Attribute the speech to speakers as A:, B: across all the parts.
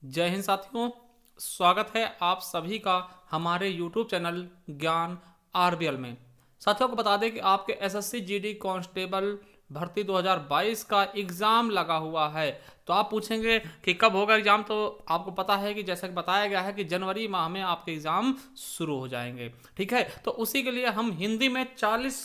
A: जय हिंद साथियों, स्वागत है आप सभी का हमारे YouTube चैनल ज्ञान आरबीएल में। साथियों को बता दें कि आपके एसएससी जीडी कांस्टेबल भर्ती 2022 का एग्ज़ाम लगा हुआ है। तो आप पूछेंगे कि कब होगा एग्ज़ाम, तो आपको पता है कि जैसा कि बताया गया है कि जनवरी माह में आपके एग्ज़ाम शुरू हो जाएंगे। ठीक है, तो उसी के लिए हम हिंदी में 40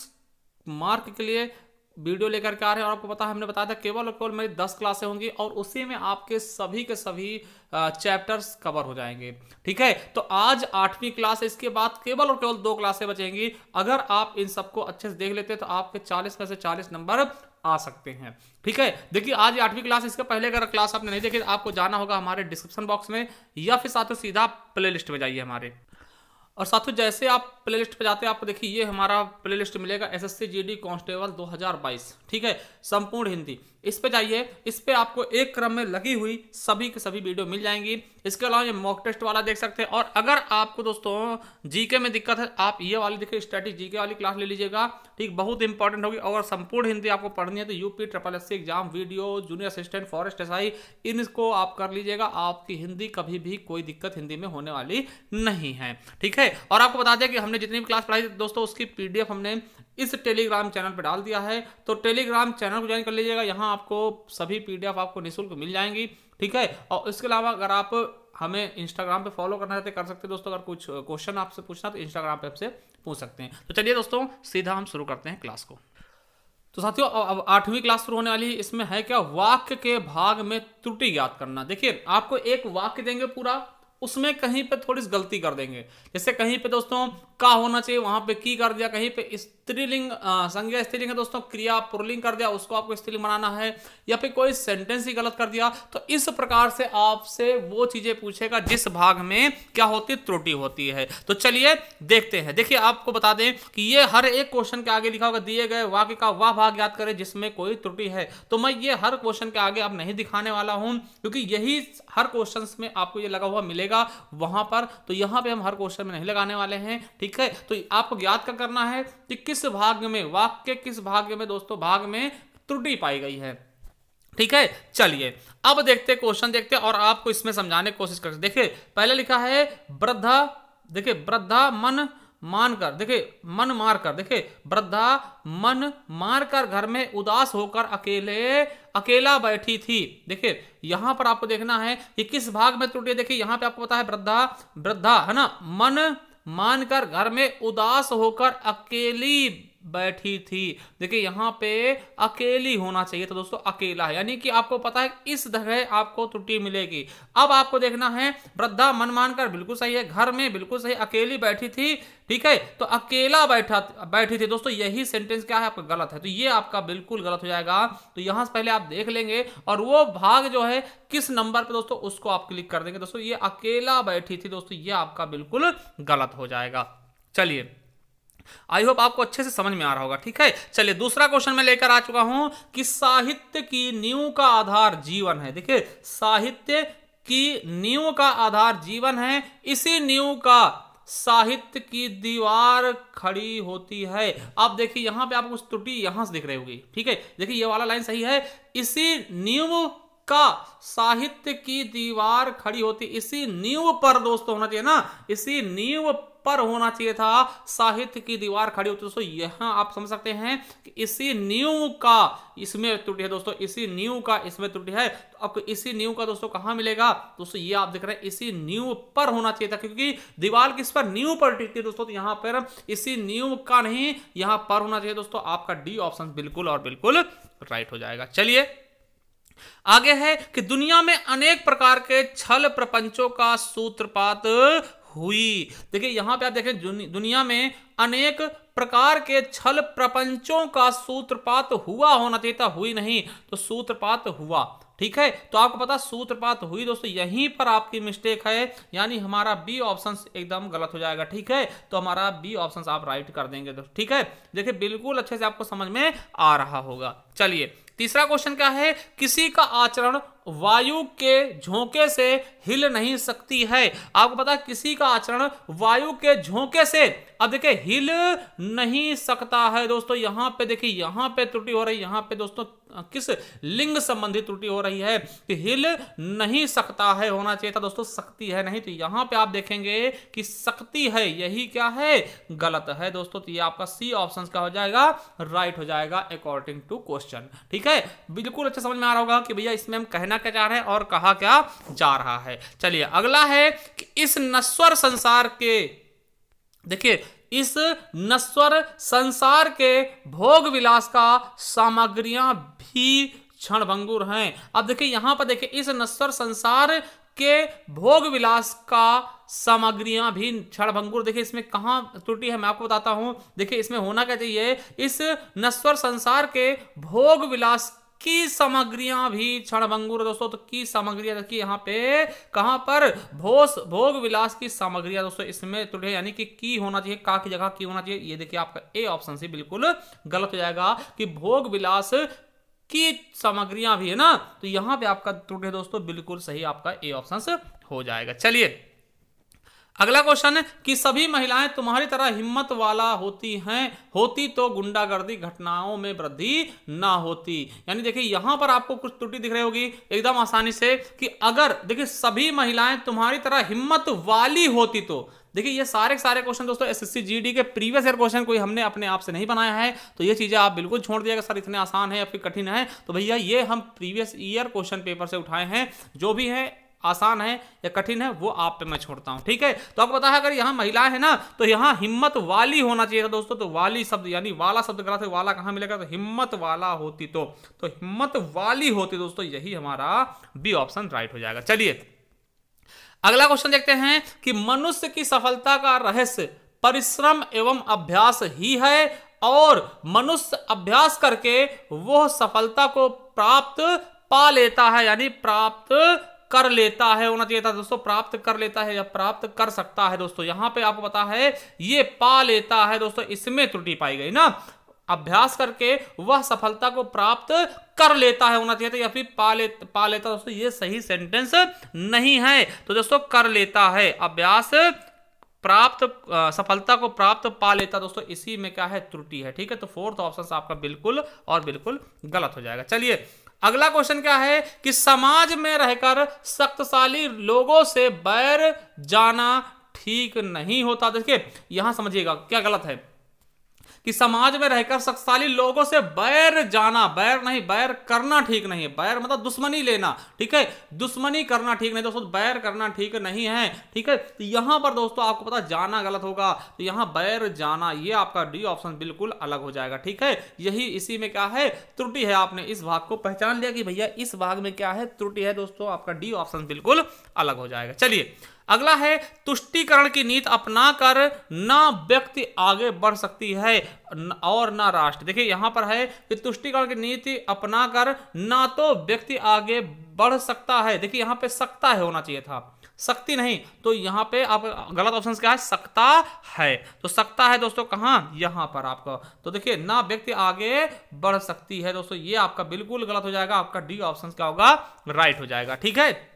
A: मार्क के लिए वीडियो लेकर के आ रहे हैं। और आपको पता है, हमने बताया था केवल और केवल मेरी 10 क्लासें होंगी और उसी में आपके सभी के सभी चैप्टर्स कवर हो जाएंगे। ठीक है, तो आज 8वीं क्लास है, इसके बाद केवल और केवल 2 क्लासें बचेंगी। अगर आप इन सबको अच्छे से देख लेते हैं तो आपके 40 में से 40 नंबर आ सकते हैं। ठीक है, देखिए आज 8वीं क्लास, इसके पहले अगर क्लास आपने नहीं देखी, आपको जाना होगा हमारे डिस्क्रिप्शन बॉक्स में या फिर साथ ही सीधा प्ले लिस्ट में जाइए हमारे। और साथियों जैसे आप प्लेलिस्ट पे जाते हैं, आपको देखिए ये हमारा प्लेलिस्ट मिलेगा एसएससी जीडी कांस्टेबल 2022। ठीक है, संपूर्ण हिंदी, इस पे जाइए। इस पे आपको एक क्रम में लगी हुई सभी के सभी वीडियो मिल जाएंगी। इसके अलावा ये मॉक टेस्ट वाला देख सकते हैं। और अगर आपको दोस्तों जीके में दिक्कत है, आप ये वाली देखिए स्टैटिक जीके वाली क्लास ले लीजिएगा। ठीक, बहुत इंपॉर्टेंट होगी। और संपूर्ण हिंदी आपको पढ़नी है तो UP SSC exam video, junior assistant, forest SI, इनको आप कर लीजिएगा। आपकी हिंदी कभी भी कोई दिक्कत हिंदी में होने वाली नहीं है। ठीक है, और आपको बता दें कि हमने जितनी भी क्लास पढ़ाई थी दोस्तों, उसकी PDF हमने इस टेलीग्राम चैनल पर डाल दिया है। तो टेलीग्राम चैनल को ज्वाइन कर लीजिएगा, यहाँ आपको सभी PDF आपको निःशुल्क मिल जाएंगी। ठीक है, और इसके अलावा अगर आप हमें इंस्टाग्राम पे फॉलो करना चाहते कर सकते हैं दोस्तों। अगर कुछ क्वेश्चन आपसे पूछना तो इंस्टाग्राम पे आपसे पूछ सकते हैं। तो चलिए दोस्तों, सीधा हम शुरू करते हैं क्लास को। तो साथियों अब 8वीं क्लास शुरू होने वाली है। इसमें है क्या, वाक्य के भाग में त्रुटि ज्ञात करना। देखिए आपको एक वाक्य देंगे पूरा, उसमें कहीं पे थोड़ी सी गलती कर देंगे। जैसे कहीं पे दोस्तों का होना चाहिए, वहां पे की कर दिया। कहीं पे स्त्रीलिंग संज्ञा स्त्रीलिंग है दोस्तों, क्रिया पुल्लिंग कर दिया, उसको आपको स्त्रीलिंग बनाना है। या फिर कोई सेंटेंस ही गलत कर दिया। तो इस प्रकार से आपसे वो चीजें पूछेगा जिस भाग में क्या होती है, त्रुटि होती है। तो चलिए देखते हैं। देखिए आपको बता दें कि ये हर एक क्वेश्चन के आगे लिखा होगा, दिए गए वाक्य का वह भाग याद करें जिसमें कोई त्रुटि है। तो मैं ये हर क्वेश्चन के आगे अब नहीं दिखाने वाला हूं, क्योंकि यही हर क्वेश्चन में आपको ये लगा हुआ मिलेगा वहां पर। तो यहां पे हम हर क्वेश्चन में नहीं लगाने वाले हैं। ठीक है, तो आपको याद क्या करना है कि किस भाग में, वाक्य किस भाग में दोस्तों, भाग में त्रुटि पाई गई है। ठीक है, चलिए अब देखते हैं, क्वेश्चन देखते हैं और आपको इसमें समझाने की कोशिश करते। देखिए पहले लिखा है वृद्धा, देखिए वृद्धा मन मानकर, देखिए मन मारकर, देखिए वृद्धा मन मारकर घर में उदास होकर अकेला बैठी थी। देखिए यहां पर आपको देखना है कि किस भाग में त्रुटि है। देखिए यहां पे आपको पता है वृद्धा है ना, मन मानकर घर में उदास होकर अकेली बैठी थी। देखिए यहां पे अकेली होना चाहिए, तो दोस्तों अकेला है, यानी कि आपको पता है इस जगह आपको त्रुटि मिलेगी। अब आपको देखना है वृद्धा मन मानकर, बिल्कुल सही है, घर में बिल्कुल सही, अकेली बैठी थी। ठीक है, तो अकेला बैठी थी दोस्तों, यही सेंटेंस क्या है आपका गलत है, तो ये आपका बिल्कुल गलत हो जाएगा। तो यहां से पहले आप देख लेंगे और वो भाग जो है किस नंबर पे दोस्तों, उसको आप क्लिक कर देंगे दोस्तों। ये अकेला बैठी थी दोस्तों, ये आपका बिल्कुल गलत हो जाएगा। चलिए आई होप आपको अच्छे से समझ में आ रहा होगा। ठीक है, चलिए दूसरा क्वेश्चन मैं लेकर आ चुका हूं कि साहित्य की नींव का आधार जीवन है। देखिए साहित्य की नींव का आधार जीवन है, इसी नींव का साहित्य की दीवार खड़ी होती है। अब देखिए यहां पे आपको त्रुटि यहां से दिख रही होगी। ठीक है, देखिए ये वाला लाइन सही है, इसी नींव का साहित्य की दीवार खड़ी होती, इसी नींव पर दोस्तों होना चाहिए ना, इसी नींव पर होना चाहिए था साहित्य की दीवार खड़ी होती। दोस्तों यहां आप समझ सकते हैं कि इसी नींव का इसमें त्रुटि है दोस्तों, इसी नींव का इसमें त्रुटि है। तो आपको इसी नींव का दोस्तों कहां मिलेगा दोस्तों, ये आप देख रहे हैं इसी नींव पर होना चाहिए था, क्योंकि दीवार किस पर, नींव पर टिकती है दोस्तों। तो यहां पर इसी नींव का नहीं, यहां पर होना चाहिए दोस्तों। आपका डी ऑप्शन बिल्कुल और बिल्कुल राइट हो जाएगा। चलिए आगे है कि दुनिया में अनेक प्रकार के छल प्रपंचों का सूत्रपात हुई। देखिए यहां पे आप देखें दुनिया में अनेक प्रकार के छल प्रपंचों का सूत्रपात हुआ होना चाहिए था, हुई नहीं, तो सूत्रपात हुआ। ठीक है, तो आपको पता सूत्रपात हुई दोस्तों, यहीं पर आपकी मिस्टेक है, यानी हमारा बी ऑप्शन एकदम गलत हो जाएगा। ठीक है, तो हमारा बी ऑप्शन आप राइट कर देंगे दोस्तों। ठीक है, देखिए बिल्कुल अच्छे से आपको समझ में आ रहा होगा। चलिए तीसरा क्वेश्चन क्या है, किसी का आचरण वायु के झोंके से हिल नहीं सकती है। आपको पता है किसी का आचरण वायु के झोंके से, अब देखिए, हिल नहीं सकता है दोस्तों। यहां पे देखिए, यहां पे त्रुटि हो रही है, यहां पे दोस्तों किस लिंग संबंधी त्रुटि हो रही है कि हिल नहीं सकता है, होना चाहिए था दोस्तों सकती है, नहीं। तो यहां पे आप देखेंगे कि सकती है, यही क्या है, गलत है दोस्तों। तो ये आपका सी ऑप्शन का हो जाएगा, राइट हो जाएगा अकॉर्डिंग टू क्वेश्चन। ठीक है, बिल्कुल अच्छे समझ में आ रहा होगा कि भैया इसमें हम कहना क्या चाह रहे हैं और कहा क्या जा रहा है। चलिए अगला है कि इस नश्वर संसार के, देखिए, इस नश्वर संसार के भोग विलास का सामग्रियां भी क्षणभंगुर हैं। अब देखिए यहां पर देखिए, इस नश्वर संसार के भोग विलास का सामग्रियां भी क्षणभंगुर, देखिए इसमें कहां त्रुटि है मैं आपको बताता हूं। देखिए इसमें होना क्या चाहिए, इस नश्वर संसार के भोग विलास की सामग्रियां भी क्षणभंगुर दोस्तों। तो की सामग्रियां देखिए यहां पे, कहां पर, भोग विलास की सामग्रियां दोस्तों, इसमें त्रुटि, यानी कि की होना चाहिए, का की जगह की होना चाहिए। ये देखिए आपका ए ऑप्शन से बिल्कुल गलत हो जाएगा कि भोग विलास की सामग्रियां भी है ना, तो यहां पे आपका त्रुटि है दोस्तों, बिल्कुल सही आपका ए ऑप्शन हो जाएगा। चलिए अगला क्वेश्चन कि सभी महिलाएं तुम्हारी तरह हिम्मत वाला होती तो गुंडागर्दी घटनाओं में वृद्धि ना होती। यानी देखिए यहां पर आपको कुछ त्रुटि दिख रही होगी एकदम आसानी से कि अगर देखिए सभी महिलाएं तुम्हारी तरह हिम्मत वाली होती तो, देखिए ये सारे क्वेश्चन दोस्तों एसएससी जीडी के प्रीवियस ईयर क्वेश्चन कोई हमने अपने आप से नहीं बनाया है, तो ये चीजें आप बिल्कुल छोड़ दिएगा सर इतने आसान है या फिर कठिन है। तो भैया ये हम प्रीवियस ईयर क्वेश्चन पेपर से उठाए हैं, जो भी है आसान है या कठिन है वो आप पे मैं छोड़ता हूं। ठीक है, तो आपको पता है अगर यहां महिलाएं है ना, तो यहां हिम्मत वाली होना चाहिए था दोस्तों। तो वाली शब्द यानी वाला शब्द गलत है, वाला कहां मिलेगा, तो हिम्मत वाला होती तो हिम्मत वाली होती दोस्तों, यही हमारा बी ऑप्शन राइट हो जाएगा। चलिए अगला क्वेश्चन देखते हैं कि मनुष्य की सफलता का रहस्य परिश्रम एवं अभ्यास ही है और मनुष्य अभ्यास करके वह सफलता को प्राप्त पा लेता है, यानी प्राप्त कर लेता है, होना चाहिए था दोस्तों प्राप्त कर लेता है या प्राप्त कर सकता है दोस्तों। यहां पे आपको पता है ये पा लेता है दोस्तों, इसमें त्रुटि पाई गई ना। अभ्यास करके वह सफलता को प्राप्त कर लेता है होना चाहिए था, या फिर पा लेता दोस्तों, ये सही सेंटेंस नहीं है। तो दोस्तों कर लेता है, अभ्यास प्राप्त सफलता को प्राप्त पा लेता दोस्तों, इसी में क्या है त्रुटि है। ठीक है, तो फोर्थ ऑप्शन आपका बिल्कुल और बिल्कुल गलत हो जाएगा। चलिए अगला क्वेश्चन क्या है कि समाज में रहकर शक्तिशाली लोगों से बैर जाना ठीक नहीं होता। देखिए यहां समझिएगा क्या गलत है कि समाज में रहकर शक्तिशाली लोगों से बैर जाना, बैर नहीं बैर करना ठीक नहीं है। बैर मतलब दुश्मनी लेना, ठीक है, दुश्मनी करना ठीक नहीं दोस्तों, बैर करना ठीक नहीं है। ठीक है, तो यहां पर दोस्तों आपको पता जाना गलत होगा, तो यहां बैर जाना, ये आपका डी ऑप्शन बिल्कुल अलग हो जाएगा। ठीक है, यही इसी में क्या है त्रुटि है। आपने इस भाग को पहचान लिया कि भैया इस भाग में क्या है त्रुटि है दोस्तों, आपका डी ऑप्शन बिल्कुल अलग हो जाएगा। चलिए अगला है तुष्टीकरण की नीति अपनाकर ना व्यक्ति आगे बढ़ सकती है और ना राष्ट्र। देखिए यहां पर है कि तुष्टीकरण की नीति अपनाकर ना तो व्यक्ति आगे बढ़ सकता है, देखिए यहां पे सकता है होना चाहिए था, शक्ति नहीं। तो यहां पे आप गलत ऑप्शन क्या है, सकता है। तो सकता है दोस्तों कहां, यहां पर आपका। तो देखिए ना व्यक्ति आगे बढ़ सकती है दोस्तों, ये आपका बिल्कुल गलत हो जाएगा, आपका डी ऑप्शन क्या होगा, राइट हो जाएगा। ठीक है,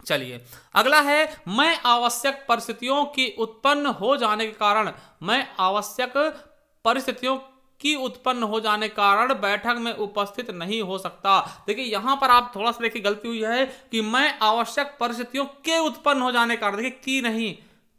A: चलिए अगला है मैं आवश्यक परिस्थितियों की उत्पन्न हो जाने के कारण, मैं आवश्यक परिस्थितियों की उत्पन्न हो जाने कारण बैठक में उपस्थित नहीं हो सकता। देखिए यहां पर आप थोड़ा सा देखिए गलती हुई है कि मैं आवश्यक परिस्थितियों के उत्पन्न हो जाने के कारण, देखिए की नहीं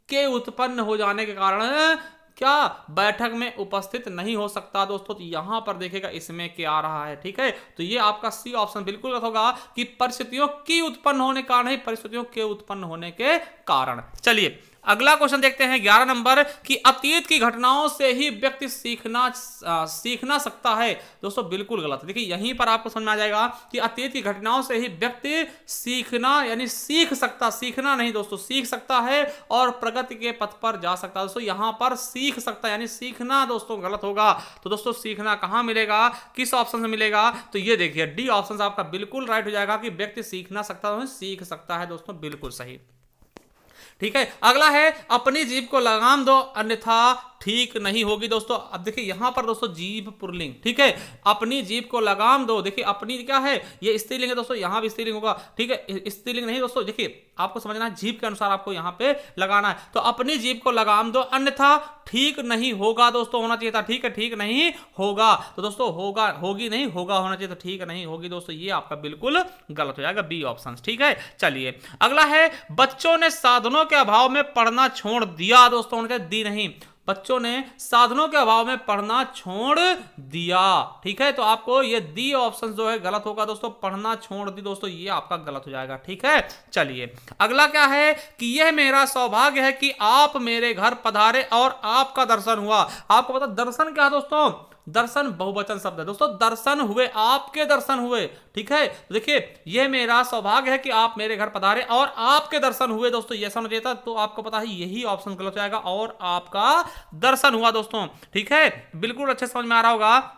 A: के उत्पन्न हो जाने के कारण क्या बैठक में उपस्थित नहीं हो सकता दोस्तों। तो यहां पर देखिएगा इसमें क्या आ रहा है। ठीक है, तो ये आपका सी ऑप्शन बिल्कुल गलत होगा कि परिस्थितियों की उत्पन्न होने का नहीं, परिस्थितियों के उत्पन्न होने के कारण। चलिए अगला क्वेश्चन देखते हैं 11 नंबर कि अतीत की घटनाओं से ही व्यक्ति सीखना सकता है। दोस्तों बिल्कुल गलत। देखिए यहीं पर आपको समझ में आ जाएगा कि अतीत की घटनाओं से ही व्यक्ति सीखना यानी सीख सकता, सीखना नहीं दोस्तों, सीख सकता है और प्रगति के पथ पर जा सकता है। दोस्तों यहां पर सीख सकता यानी सीखना दोस्तों गलत होगा। तो दोस्तों सीखना कहां मिलेगा, किस ऑप्शन से मिलेगा, तो ये देखिए डी ऑप्शन आपका बिल्कुल राइट हो जाएगा कि व्यक्ति सीखना सकता है, सीख सकता है दोस्तों, बिल्कुल सही। ठीक है, अगला है अपनी जीभ को लगाम दो अन्यथा ठीक नहीं होगी दोस्तों। अब देखिए यहां पर दोस्तों जीभ पुल्लिंग, ठीक है, अपनी जीभ को लगाम दो। देखिए अपनी क्या है, ये स्त्रीलिंग है दोस्तों, यहां भी स्त्रीलिंग होगा, ठीक है, स्त्रीलिंग नहीं दोस्तों। देखिए आपको समझना है, जीभ के अनुसार आपको यहां पे लगाना है, तो अपनी जीभ को लगाम दो, अन्यथा ठीक नहीं होगा दोस्तों, होना चाहिए था, ठीक है, ठीक नहीं होगा। तो दोस्तों होगा, होगी नहीं, होगा होना चाहिए, तो ठीक नहीं होगी दोस्तों, ये आपका बिल्कुल गलत हो जाएगा, बी ऑप्शन, ठीक है। चलिए अगला है, बच्चों ने साधनों के अभाव में पढ़ना छोड़ दिया दोस्तों, उनके दी नहीं, बच्चों ने साधनों के अभाव में पढ़ना छोड़ दिया, ठीक है, तो आपको ये डी ऑप्शन जो है गलत होगा दोस्तों, पढ़ना छोड़ दी दोस्तों, ये आपका गलत हो जाएगा, ठीक है। चलिए अगला क्या है कि यह मेरा सौभाग्य है कि आप मेरे घर पधारे और आपका दर्शन हुआ। आपको पता दर्शन क्या है दोस्तों, दर्शन बहुवचन शब्द है दोस्तों, दर्शन हुए, आपके दर्शन हुए, ठीक है। तो देखिए यह मेरा सौभाग्य है कि आप मेरे घर पधारे और आपके दर्शन हुए दोस्तों, ये समझ लेता, तो आपको पता है यही ऑप्शन गलत हो जाएगा, और आपका दर्शन हुआ दोस्तों, ठीक है, बिल्कुल अच्छे समझ में आ रहा होगा।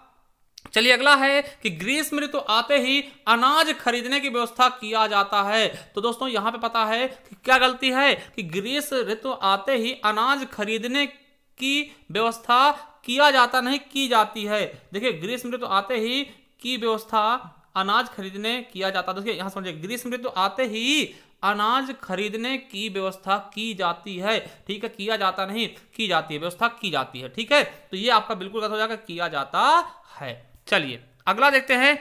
A: चलिए अगला है कि ग्रीष्म ऋतु आते ही अनाज खरीदने की व्यवस्था किया जाता है। तो दोस्तों यहां पे पता है कि क्या गलती है कि ग्रीष्म ऋतु आते ही अनाज खरीदने की व्यवस्था किया जाता नहीं, की जाती है। देखिए ग्रीष्म ऋतु आते ही की व्यवस्था अनाज खरीदने किया जाता है। देखिए यहां समझिए, ग्रीष्म ऋतु आते ही अनाज खरीदने की व्यवस्था की जाती है, ठीक है, किया जाता नहीं, की जाती है, व्यवस्था की जाती है, ठीक है, तो ये आपका बिल्कुल गलत हो जाएगा, किया जाता है। चलिए अगला देखते हैं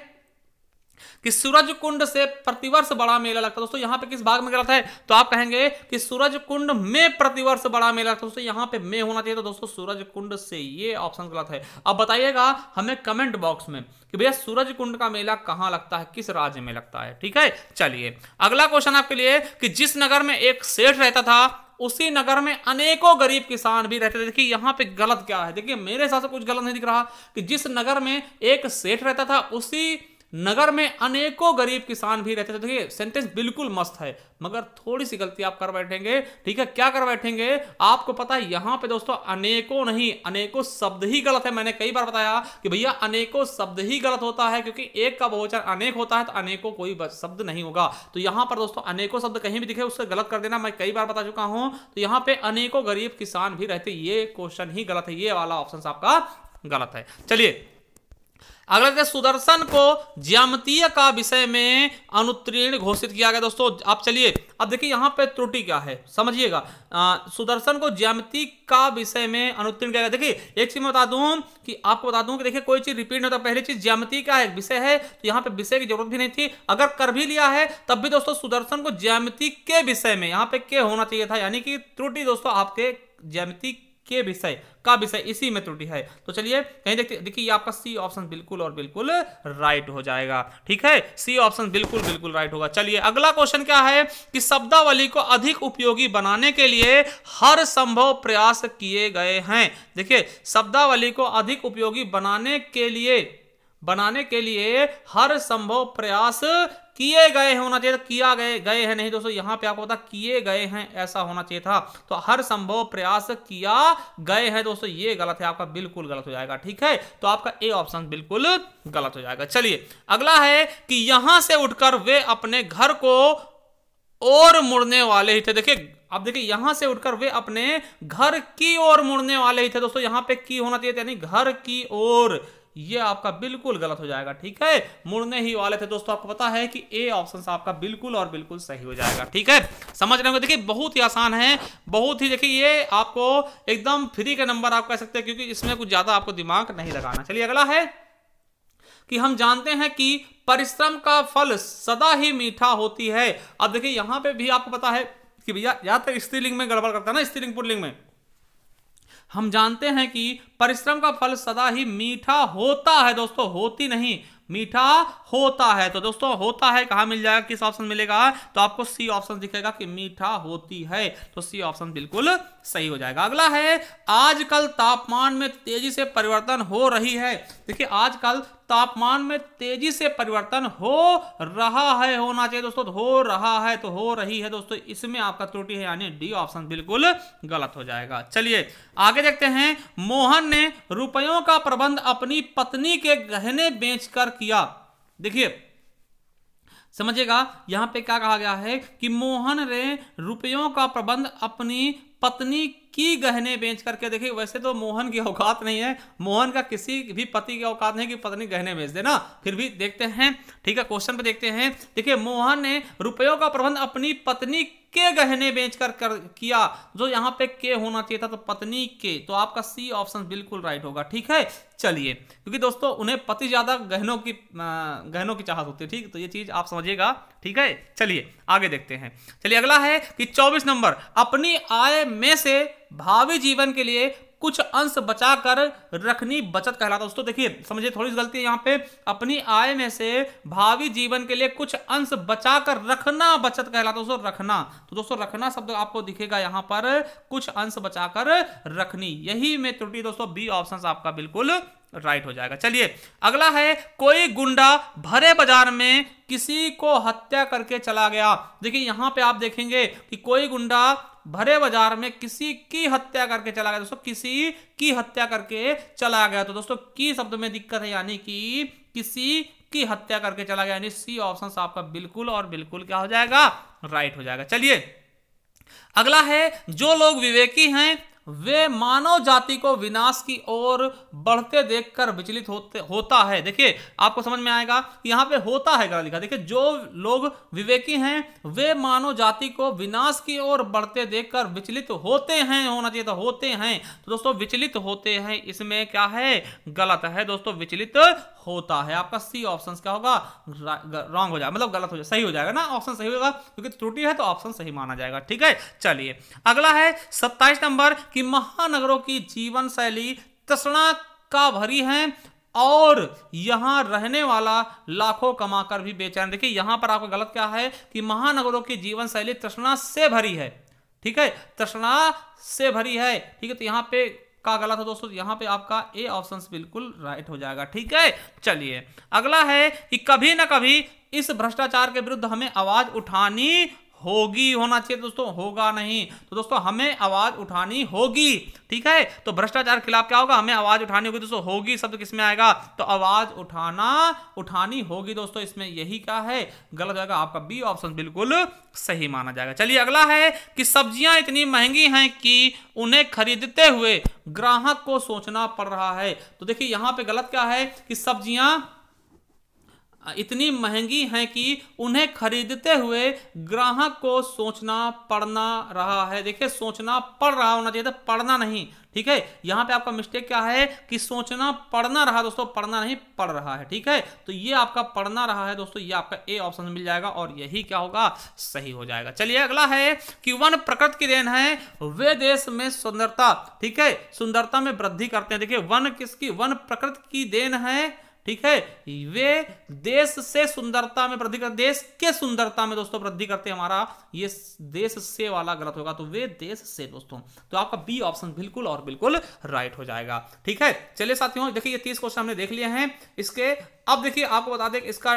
A: कि सूरज कुंड से प्रतिवर्ष बड़ा मेला लगता है। दोस्तों यहां पे किस भाग में गलत है, तो आप कहेंगे कि सूरज कुंड में प्रतिवर्ष बड़ा मेला लगता है। दोस्तों यहां पे में होना चाहिए, तो दोस्तों सूरज कुंड से, ये ऑप्शन गलत है। अब बताइएगा हमें कमेंट बॉक्स में कि भैया सूरज कुंड का मेला कहां लगता है, किस राज्य में लगता है, ठीक है। चलिए अगला क्वेश्चन आपके लिए कि जिस नगर में एक सेठ रहता था उसी नगर में अनेकों गरीब किसान भी रहते थे। देखिए यहां पे गलत क्या है, देखिए मेरे हिसाब से कुछ गलत नहीं दिख रहा कि जिस नगर में एक सेठ रहता था उसी नगर में अनेकों गरीब किसान भी रहते थे। देखिए सेंटेंस बिल्कुल मस्त है, मगर थोड़ी सी गलती आप कर बैठेंगे, ठीक है, क्या कर बैठेंगे, आपको पता है यहां पे दोस्तों अनेकों नहीं, अनेकों शब्द ही गलत है। मैंने कई बार बताया कि भैया अनेकों शब्द ही गलत होता है, क्योंकि एक का बहुवचन अनेक होता है, तो अनेकों कोई शब्द नहीं होगा। तो यहां पर दोस्तों अनेकों शब्द कहीं भी दिखे उससे गलत कर देना, मैं कई बार बता चुका हूं। तो यहां पे अनेकों गरीब किसान भी रहते, ये क्वेश्चन ही गलत है, ये वाला ऑप्शन आपका गलत है। चलिए अगला, सुदर्शन को ज्यामितीय का विषय में अनुत्तीर्ण घोषित किया गया। दोस्तों आप चलिए अब देखिए यहां पे त्रुटि क्या है समझिएगा, सुदर्शन को ज्यामिति का विषय में अनुत्तीर्ण किया गया। देखिए एक चीज मैं बता दूं कि आपको बता दूं कि देखिए कोई चीज रिपीट नहीं होता। पहली चीज ज्यामिति क्या है, विषय है, तो यहां पे विषय की जरूरत भी नहीं थी। अगर कर भी लिया है तब भी दोस्तों सुदर्शन को ज्यामिति के विषय में, यहां पे के होना चाहिए था, यानी कि त्रुटि दोस्तों आपके ज्यामिति के विषय का विषय, इसी में त्रुटि है। तो चलिए कहीं देखिए ये आपका सी ऑप्शन बिल्कुल और बिल्कुल राइट हो जाएगा, ठीक है, सी ऑप्शन बिल्कुल बिल्कुल राइट होगा। चलिए अगला क्वेश्चन क्या है कि शब्दावली को अधिक उपयोगी बनाने के लिए हर संभव प्रयास किए गए हैं। देखिए शब्दावली को अधिक उपयोगी बनाने के लिए हर संभव प्रयास किए गए होना चाहिए, किया गए हैं नहीं दोस्तों, यहां पे आपको पता किए गए हैं ऐसा होना चाहिए था। तो हर संभव प्रयास किया गए हैं दोस्तों, ये गलत है, आपका बिल्कुल गलत हो जाएगा, ठीक है, तो आपका ए ऑप्शन बिल्कुल गलत हो जाएगा। चलिए अगला है कि यहां से उठकर वे अपने घर को और मुड़ने वाले ही थे। देखिए अब देखिए यहां से उठकर वे अपने घर की ओर मुड़ने वाले ही थे। दोस्तों यहां पे की होना चाहिए, यानी घर की ओर, ये आपका बिल्कुल गलत हो जाएगा, ठीक है, मुड़ने ही वाले थे। दोस्तों आपको पता है कि ए ऑप्शन आपका बिल्कुल और बिल्कुल सही हो जाएगा, ठीक है, समझ रहे होंगे। देखिए बहुत ही आसान है, बहुत ही, देखिए ये आपको एकदम फ्री के नंबर आप कह सकते हैं, क्योंकि इसमें कुछ ज्यादा आपको दिमाग नहीं लगाना। चलिए अगला है कि हम जानते हैं कि परिश्रम का फल सदा ही मीठा होती है। अब देखिए यहां पे भी आपको पता है कि भैया या तो स्त्रीलिंग में गड़बड़ करता है ना, स्त्रीलिंग पुल्लिंग में, हम जानते हैं कि परिश्रम का फल सदा ही मीठा होता है। दोस्तों होती नहीं, मीठा होता है। तो दोस्तों होता है कहां मिल जाएगा, किस ऑप्शन मिलेगा, तो आपको सी ऑप्शन दिखेगा कि मीठा होती है, तो सी ऑप्शन बिल्कुल सही हो जाएगा। अगला है आजकल तापमान में तेजी से परिवर्तन हो रही है। देखिए आजकल तापमान में तेजी से परिवर्तन हो रहा है, होना चाहिए दोस्तों, हो रहा है तो हो रही है दोस्तों, इसमें आपका त्रुटि है, यानी डी ऑप्शन बिल्कुल गलत हो जाएगा। चलिए आगे देखते हैं, मोहन ने रुपयों का प्रबंध अपनी पत्नी के गहने बेचकर किया। देखिए समझिएगा यहां पे क्या कहा गया है कि मोहन ने रुपयों का प्रबंध अपनी पत्नी की गहने बेच करके, देखिए वैसे तो मोहन की औकात नहीं है, मोहन का किसी भी पति की औकात नहीं कि पत्नी गहने बेच देना, फिर भी देखते हैं, ठीक है, क्वेश्चन पे देखते हैं। देखिए मोहन ने रुपयों का प्रबंध अपनी पत्नी के गहने बेचकर किया, जो यहाँ पे के होना चाहिए था, तो पत्नी के, तो आपका सी ऑप्शन बिल्कुल राइट होगा। ठीक है, चलिए, क्योंकि दोस्तों उन्हें पति ज्यादा गहनों की चाहत होती है, ठीक, तो ये चीज आप समझिएगा। ठीक है, चलिए आगे देखते हैं। चलिए अगला है कि 24 नंबर, अपनी आय में से भावी जीवन के लिए कुछ अंश बचाकर रखनी बचत कहलाता है। दोस्तों देखिए समझिए, थोड़ी सी गलती है यहाँ पे, अपनी आय में से भावी जीवन के लिए कुछ अंश बचाकर रखना बचत कहलाता है। दोस्तों रखना, तो दोस्तों रखना शब्द आपको दिखेगा यहाँ पर, कुछ अंश बचाकर रखनी, यही में त्रुटि दोस्तों, बी ऑप्शन आपका बिल्कुल राइट हो जाएगा। चलिए अगला है, कोई गुंडा भरे बाजार में किसी को हत्या करके चला गया। देखिए यहां पे आप देखेंगे कि कोई गुंडा भरे बाजार में किसी की हत्या करके चला गया। दोस्तों किसी की हत्या करके चला गया, तो दोस्तों की शब्द में दिक्कत है, यानी कि किसी की हत्या करके चला गया, यानी सी ऑप्शन आपका बिल्कुल और बिल्कुल क्या हो जाएगा, राइट हो जाएगा। चलिए अगला है, जो लोग विवेकी हैं वे मानव जाति को विनाश की ओर बढ़ते देखकर विचलित होता है। देखिए आपको समझ में आएगा, यहाँ पे होता है क्या लिखा, देखिए जो लोग विवेकी हैं वे मानव जाति को विनाश की ओर बढ़ते देखकर विचलित होते हैं, होना चाहिए तो होते हैं, तो दोस्तों विचलित होते हैं, इसमें क्या है, गलत है दोस्तों, विचलित होता है, आपका सी ऑप्शन क्या होगा, रॉन्ग हो जाएगा, मतलब गलत हो जाएगा, सही हो जाएगा ना, ऑप्शन सही होगा, क्योंकि त्रुटि है तो ऑप्शन सही माना जाएगा। ठीक है, चलिए अगला है 27 नंबर, कि महानगरों की जीवन शैली तृष्णा का भरी है और यहां रहने वाला लाखों कमाकर भी बेचैन। देखिए यहां पर आपका गलत क्या है कि महानगरों की जीवन शैली तृष्णा से भरी है। ठीक है, तृष्णा से भरी है, ठीक है, तो यहां पे का गलत है दोस्तों, यहां पे आपका ए ऑप्शन बिल्कुल राइट हो जाएगा। ठीक है, चलिए अगला है कि कभी ना कभी इस भ्रष्टाचार के विरुद्ध हमें आवाज उठानी होगी, होना चाहिए दोस्तों, होगा नहीं, तो दोस्तों हमें आवाज उठानी होगी। ठीक है, तो भ्रष्टाचार के खिलाफ क्या होगा, हमें आवाज उठानी होगी। दोस्तों होगी शब्द किसमें आएगा, तो आवाज उठानी होगी दोस्तों, इसमें यही क्या है, गलत जाएगा, आपका बी ऑप्शन बिल्कुल सही माना जाएगा। चलिए अगला है कि सब्जियां इतनी महंगी हैं कि उन्हें खरीदते हुए ग्राहक को सोचना पड़ रहा है। तो देखिए यहां पे गलत क्या है कि सब्जियां इतनी महंगी हैं कि उन्हें खरीदते हुए ग्राहक को सोचना पड़ना रहा है। देखिए सोचना पड़ रहा होना चाहिए था, पढ़ना नहीं। ठीक है, यहां पे आपका मिस्टेक क्या है कि सोचना पड़ना रहा दोस्तों, पढ़ना नहीं पढ़ रहा है। ठीक है, तो ये आपका पढ़ना रहा है दोस्तों, ये आपका ए ऑप्शन मिल जाएगा और यही क्या होगा, सही हो जाएगा। चलिए अगला है कि वन प्रकृति की देन है, वे देश में सुंदरता, ठीक है, सुंदरता में वृद्धि करते हैं। देखिए वन किसकी, वन प्रकृति की देन है। ठीक है, वे देश से सुंदरता में वृद्धि करते, देश के सुंदरता में दोस्तों वृद्धि करते हैं, हमारा ये देश से वाला गलत होगा, तो वे देश से दोस्तों, तो आपका बी ऑप्शन बिल्कुल और बिल्कुल राइट हो जाएगा। ठीक है, चलिए साथियों देखिए ये 30 क्वेश्चन हमने देख लिए हैं इसके। अब देखिए आपको बता दें इसका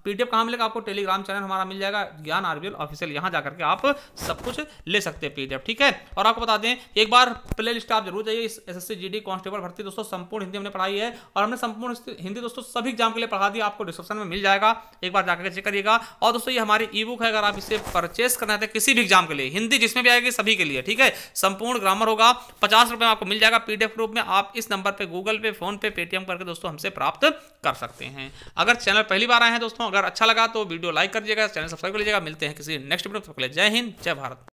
A: पीडीएफ कहां मिलेगा, आपको टेलीग्राम चैनल हमारा मिल जाएगा ज्ञान आरबीएल ऑफिशियल, यहां जाकर के आप सब कुछ ले सकते हैं पीडीएफ। ठीक है, और आपको बता दें एक बार प्ले लिस्ट आप जरूर जाइए, इस एसएससी जीडी कांस्टेबल भर्ती दोस्तों संपूर्ण हिंदी हमने पढ़ाई है, और हमने संपूर्ण हिंदी दोस्तों सभी एग्जाम के लिए पढ़ा दिया, आपको डिस्क्रिप्शन में मिल जाएगा, एक बार जाकर चेक करिएगा। और दोस्तों ये हमारी ई बुक है, अगर आप इसे परचेस करना है किसी भी एग्जाम के लिए, हिंदी जिसमें भी आएगी सभी के लिए, ठीक है, संपूर्ण ग्रामर होगा, 50 रुपए में आपको मिल जाएगा पीडीएफ रूप में। आप इस नंबर पे गूगल पे, फोन पे, पेटीएम करके दोस्तों हमसे प्राप्त कर सकते हैं। अगर चैनल पहली बार आए हैं दोस्तों, अगर अच्छा लगा तो वीडियो लाइक कर दीजिएगा, चैनल सब्सक्राइब कर लीजिएगा। मिलते हैं किसी नेक्स्ट वीडियो में, जय हिंद जय भारत।